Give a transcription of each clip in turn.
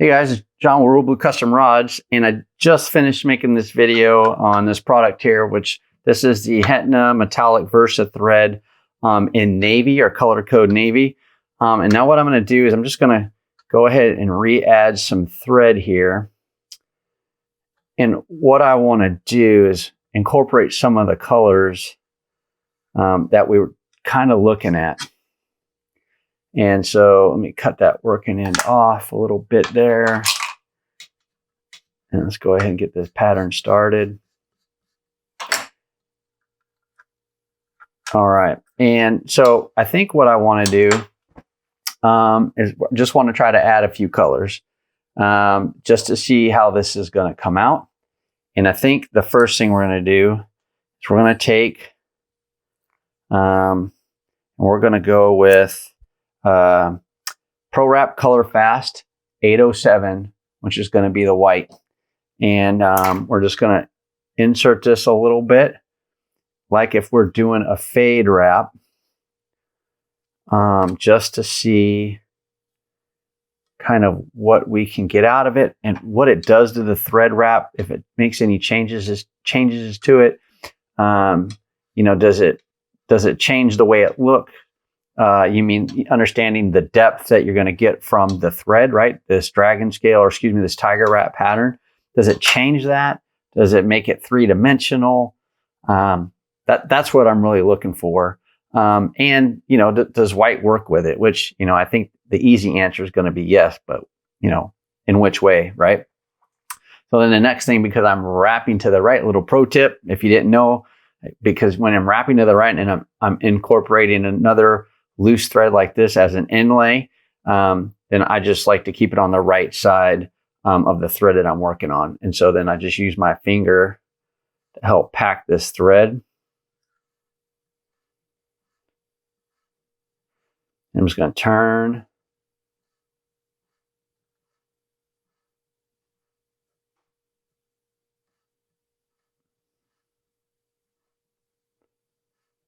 Hey guys, it's John with ReelBlue Custom Rods, and I just finished making this video on this product here, which this is the Hetna Metallic Versa thread in navy, or color code navy. And now what I'm going to do is I'm just going to go ahead and re-add some thread here. And what I want to do is incorporate some of the colors that we were kind of looking at. And so let me cut that working end off a little bit there. And let's go ahead and get this pattern started. All right. And so I think what I want to do is just want to try to add a few colors just to see how this is going to come out. And I think the first thing we're going to do is we're going to take, and we're going to go with Pro Wrap Color Fast 807, which is going to be the white. And we're just going to insert this a little bit, like if we're doing a fade wrap, just to see kind of what we can get out of it and what it does to the thread wrap, if it makes any changes to it. You know, does it change the way it looks? You mean understanding the depth that you're going to get from the thread, right? This dragon scale, or excuse me, this tiger wrap pattern. Does it change that? Does it make it three-dimensional? That's what I'm really looking for. And, you know, does white work with it? Which, you know, I think the easy answer is going to be yes, but, you know, in which way, right? So then the next thing, because I'm wrapping to the right, little pro tip, if you didn't know, because when I'm wrapping to the right and I'm incorporating another loose thread like this as an inlay, then I just like to keep it on the right side of the thread that I'm working on. And so then I just use my finger to help pack this thread. I'm just going to turn.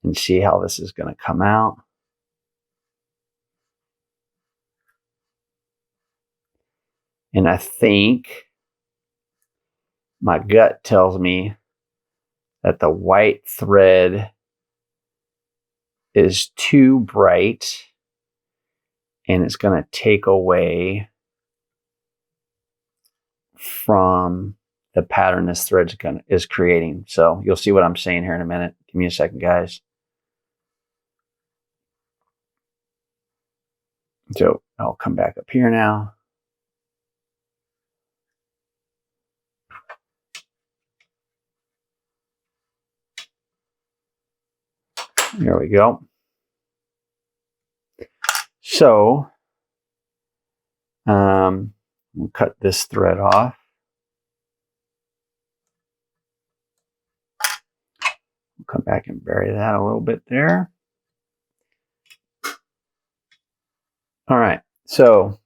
And see how this is going to come out. And I think my gut tells me that the white thread is too bright and it's going to take away from the pattern this thread is creating. So you'll see what I'm saying here in a minute. Give me a second, guys. So I'll come back up here now. There we go. So we'll cut this thread off. We'll come back and bury that a little bit there. All right, so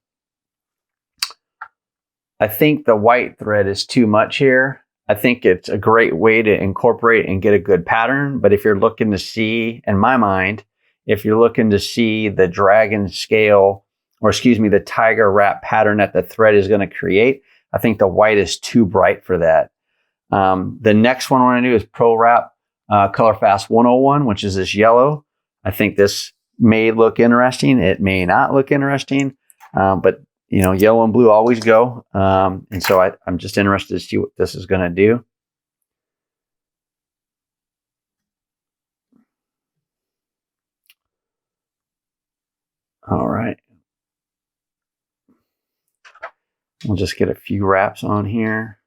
I think the white thread is too much here. I think it's a great way to incorporate and get a good pattern. But if you're looking to see, in my mind, if you're looking to see the dragon scale, or excuse me, the tiger wrap pattern that the thread is going to create, I think the white is too bright for that. The next one we're going to do is Pro Wrap Color Fast 101, which is this yellow. I think this may look interesting. It may not look interesting, but you know, yellow and blue always go. And so I'm just interested to see what this is going to do. All right. We'll just get a few wraps on here.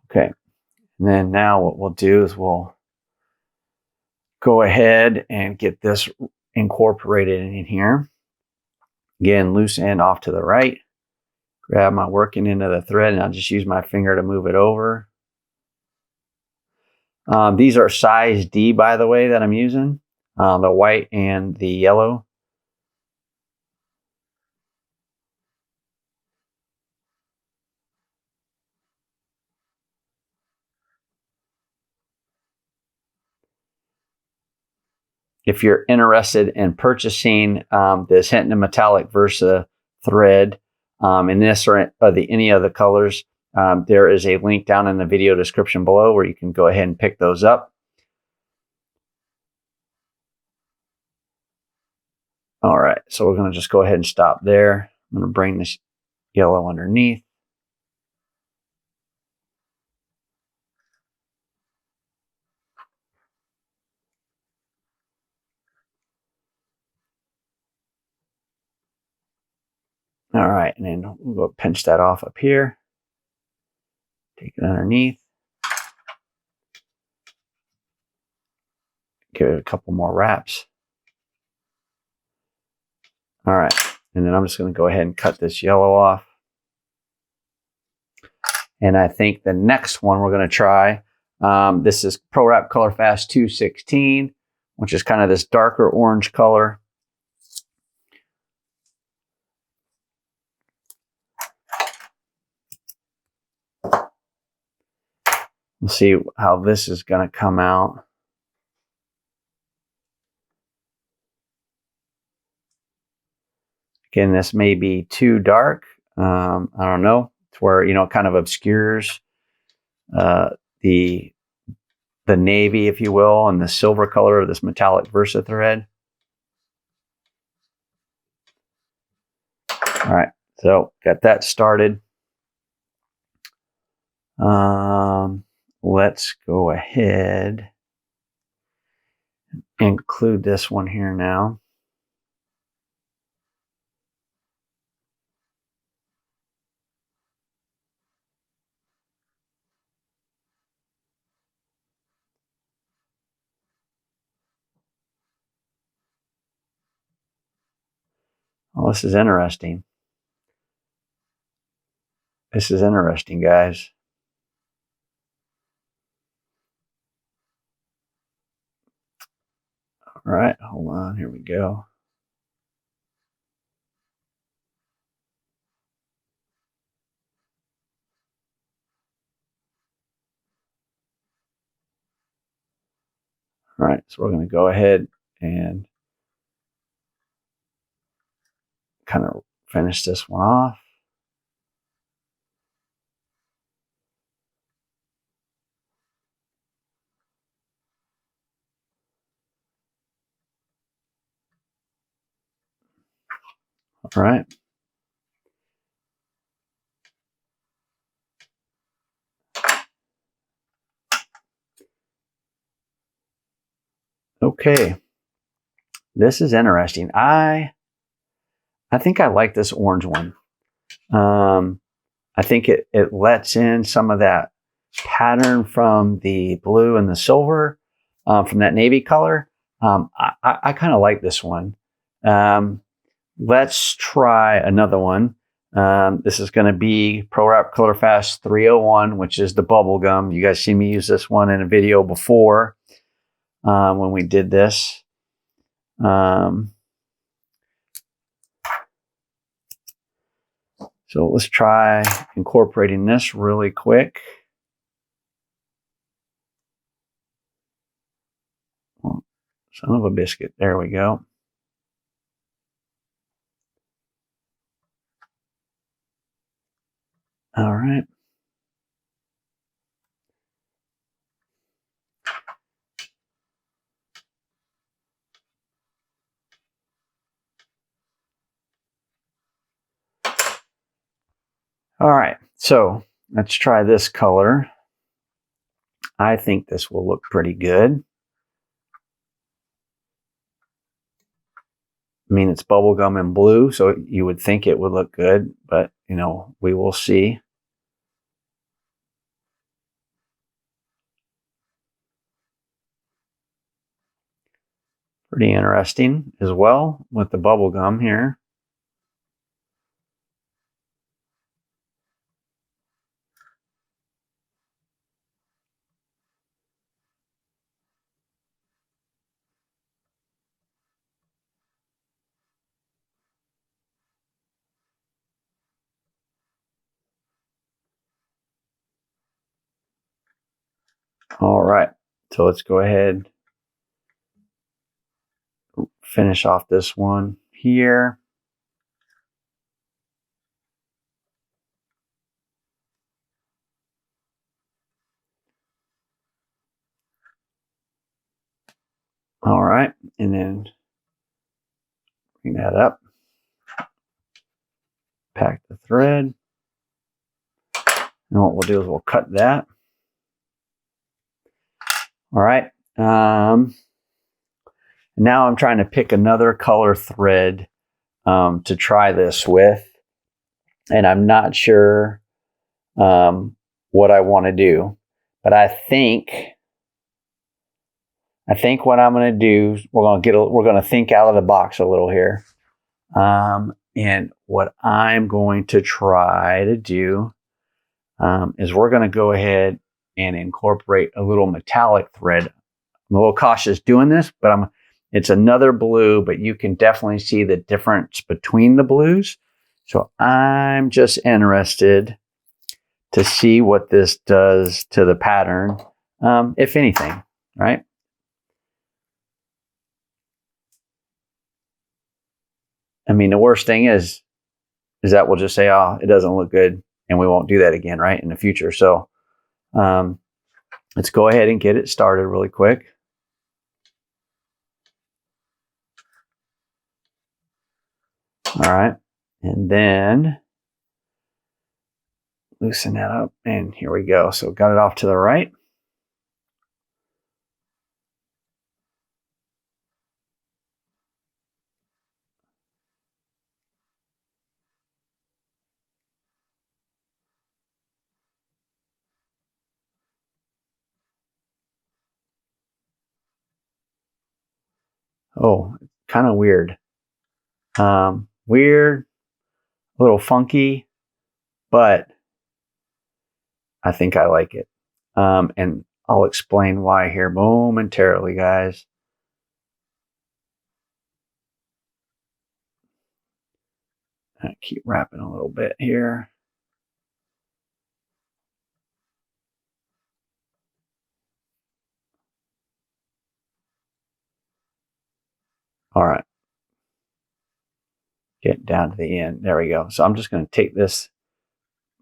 Okay. And then now what we'll do is we'll go ahead and get this incorporated in here. Again, loose end off to the right. Grab my working end of the thread, and I'll just use my finger to move it over. These are size D, by the way, that I'm using, the white and the yellow. if you're interested in purchasing this Hinton Metallic Versa thread in this or any of the colors, there is a link down in the video description below where you can go ahead and pick those up. All right, so we're going to just go ahead and stop there. I'm going to bring this yellow underneath. All right, and then we'll go pinch that off up here. Take it underneath. Give it a couple more wraps. All right, and then I'm just going to go ahead and cut this yellow off. And I think the next one we're going to try, this is Pro Wrap Color Fast 216, which is kind of this darker orange color. We'll see how this is going to come out. Again, this may be too dark. I don't know. It's where, you know, it kind of obscures the navy, if you will, and the silver color of this metallic Versa thread. All right, so got that started. Let's go ahead and include this one here now. Oh, this is interesting. This is interesting, guys. All right, hold on. Here we go. All right, so we're going to go ahead and kind of finish this one off. All right. Okay. This is interesting. I think I like this orange one. I think it lets in some of that pattern from the blue and the silver, from that navy color. I kind of like this one. Let's try another one. This is going to be Pro Wrap Color Fast 301, which is the bubble gum. You guys seen me use this one in a video before when we did this. So let's try incorporating this really quick. Oh, son of a biscuit. There we go. All right. All right. So let's try this color. I think this will look pretty good. I mean, it's bubblegum and blue, so you would think it would look good, but, you know, we will see. Pretty interesting as well with the bubblegum here. All right, so let's go ahead finish off this one here. All right, and then bring that up. Pack the thread. And what we'll do is we'll cut that. All right. Now I'm trying to pick another color thread to try this with. And I'm not sure what I want to do. But I think what I'm going to do, we're going to think out of the box a little here. And what I'm going to try to do is we're going to go ahead and incorporate a little metallic thread. I'm a little cautious doing this, but it's another blue, but you can definitely see the difference between the blues. So I'm just interested to see what this does to the pattern, if anything, right? I mean, the worst thing is that we'll just say, oh, it doesn't look good, and we won't do that again, right, in the future. So let's go ahead and get it started really quick. All right, and then loosen that up, and here we go. So got it off to the right. Oh, kind of weird. Weird, a little funky, but I think I like it. And I'll explain why here momentarily, guys. I keep wrapping a little bit here. All right. Get down to the end. There we go. So I'm just going to take this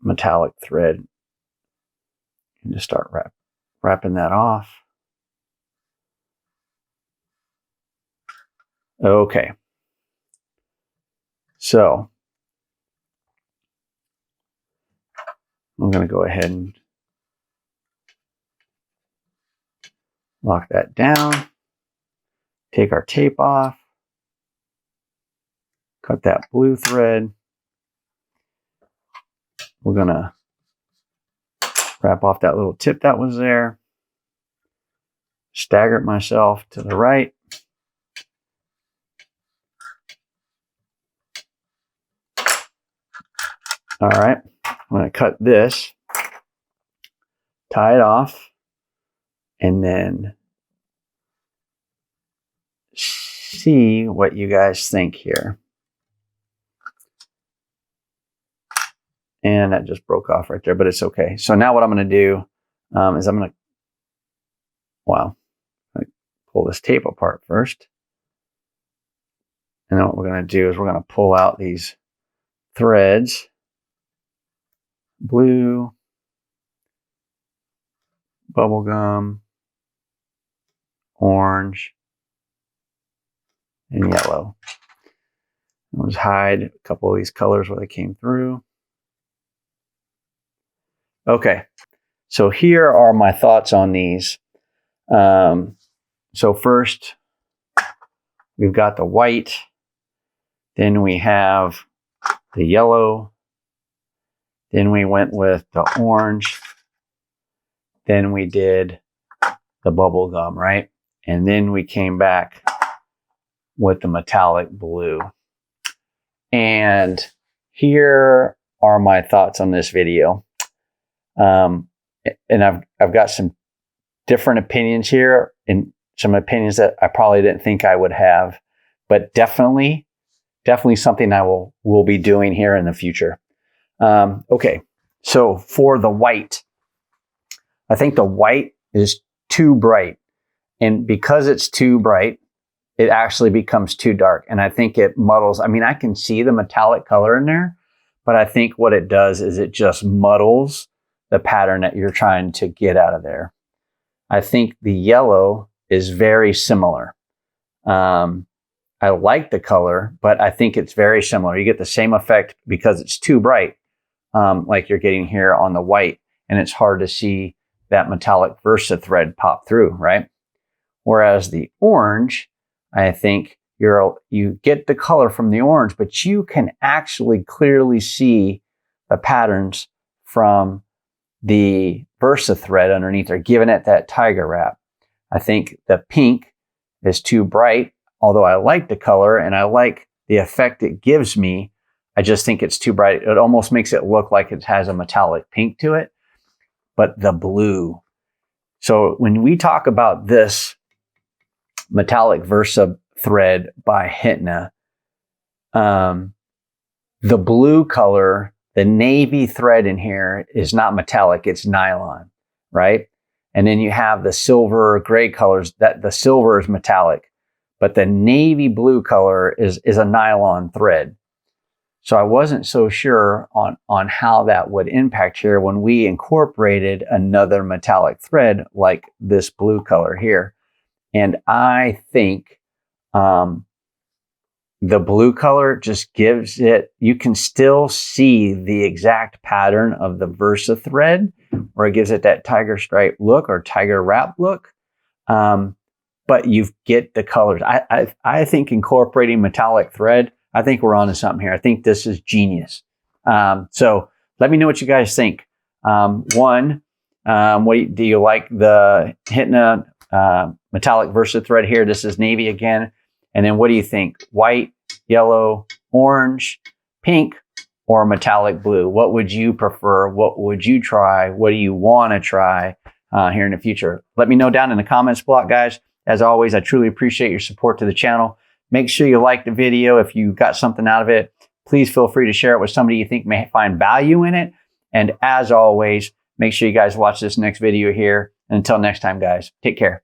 metallic thread and just start wrapping that off. Okay. So I'm going to go ahead and lock that down. Take our tape off. Cut that blue thread. We're going to wrap off that little tip that was there. Stagger it myself to the right. All right, I'm going to cut this, tie it off, and then see what you guys think here. And that just broke off right there, but it's okay. So now what I'm going to do is I'm going to pull this tape apart first. And then what we're going to do is we're going to pull out these threads. Blue, bubblegum, orange, and yellow. I'll just hide a couple of these colors where they came through. Okay, so here are my thoughts on these. So first, we've got the white, then we have the yellow, then we went with the orange, then we did the bubble gum, right? And then we came back with the metallic blue. And here are my thoughts on this video. And I've got some different opinions here, and some opinions that I probably didn't think I would have, but definitely something I will be doing here in the future. Okay, so for the white, I think the white is too bright, and because it's too bright, it actually becomes too dark. And I think it muddles. I mean, I can see the metallic color in there, but I think what it does is it just muddles the pattern that you're trying to get out of there. I think the yellow is very similar. I like the color, but I think it's very similar. You get the same effect because it's too bright, like you're getting here on the white, and it's hard to see that metallic Versa thread pop through, right? Whereas the orange, I think you get the color from the orange, but you can actually clearly see the patterns from the Versa thread underneath are giving it that tiger wrap. I think the pink is too bright, although I like the color and I like the effect it gives me. I just think it's too bright. It almost makes it look like it has a metallic pink to it. But the blue. So when we talk about this metallic Versa thread by Hitna, the blue color, the navy thread in here is not metallic, it's nylon, right? And then you have the silver gray colors, that the silver is metallic, but the navy blue color is a nylon thread. So I wasn't so sure on how that would impact here when we incorporated another metallic thread like this blue color here. And I think the blue color just gives it, you can still see the exact pattern of the Versa thread, where it gives it that tiger stripe look or tiger wrap look. But you get the colors. I think incorporating metallic thread, I think we're onto something here. I think this is genius. So let me know what you guys think. Do you like the Hitna metallic Versa thread here? This is navy again. And then what do you think? White, yellow, orange, pink, or metallic blue? What would you prefer? What would you try? What do you want to try here in the future? Let me know down in the comments block, guys. As always, I truly appreciate your support to the channel. Make sure you like the video. If you got something out of it, please feel free to share it with somebody you think may find value in it. And as always, make sure you guys watch this next video here. And until next time, guys, take care.